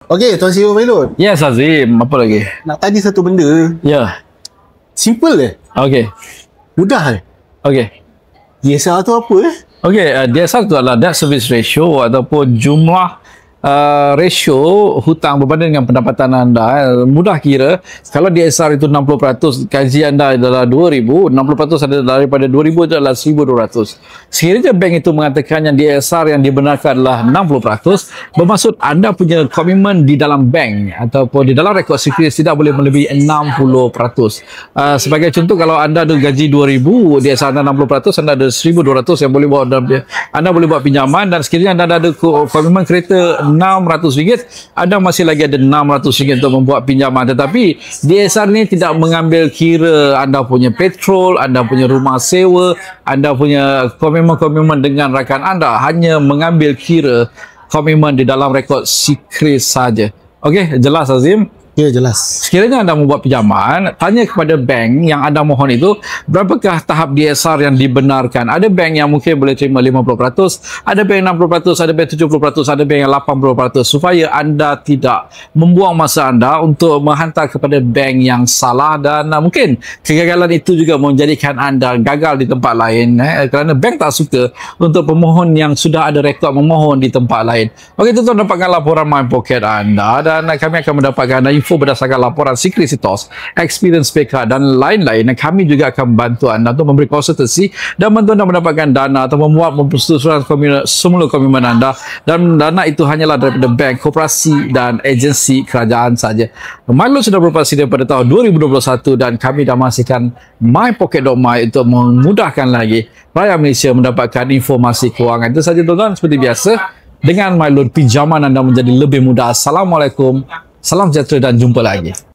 Okey, Tuan CEO Mailun. Yes, Azim. Apa lagi? Nak tanya satu benda. Ya. Simple je. Okey. Mudah je. Okey. DSR tu apa Okey, DSR itu adalah debt service ratio ataupun jumlah ratio hutang berbanding dengan pendapatan anda. Mudah kira, kalau DSR itu 60%, gaji anda adalah 2,000, 60% adalah daripada 2,000 itu adalah 1,200. Sekiranya bank itu mengatakan yang DSR yang dibenarkan adalah 60%, bermaksud anda punya komitmen di dalam bank ataupun di dalam rekod securities tidak boleh melebihi 60%. Sebagai contoh, kalau anda ada gaji 2,000, DSR anda 60%, anda ada 1,200 yang boleh buat anda boleh buat pinjaman, dan sekiranya anda ada komitmen kereta RM600, anda masih lagi ada RM600 untuk membuat pinjaman. Tetapi DSR ni tidak mengambil kira anda punya petrol, anda punya rumah sewa, anda punya komitmen-komitmen dengan rakan anda, hanya mengambil kira komitmen di dalam rekod securities saja. Okey, jelas Azim? Ya, jelas. Sekiranya anda membuat pinjaman, tanya kepada bank yang anda mohon itu, berapakah tahap DSR yang dibenarkan. Ada bank yang mungkin boleh terima 50%, ada bank 60%, ada bank 70%, ada bank yang 80%, supaya anda tidak membuang masa anda untuk menghantar kepada bank yang salah, dan mungkin kegagalan itu juga menjadikan anda gagal di tempat lain, kerana bank tak suka untuk pemohon yang sudah ada rekod memohon di tempat lain. Okey, tuan-tuan dapatkan laporan My Pocket anda, dan kami akan mendapatkan info berdasarkan laporan Securities, Experience PK dan lain-lain. Kami juga akan bantu anda untuk memberi konsultasi dan bantu anda mendapatkan dana atau membuat persetujuan semula komitmen anda, dan dana itu hanyalah daripada bank, koperasi dan agensi kerajaan saja. Mailun sudah beroperasi daripada tahun 2021 dan kami dah masihkan mypocket.my untuk memudahkan lagi rakyat Malaysia mendapatkan informasi kewangan. Itu saja tuan-tuan, seperti biasa. Dengan Mailun, pinjaman anda menjadi lebih mudah. Assalamualaikum. Salam sejahtera dan jumpa lagi.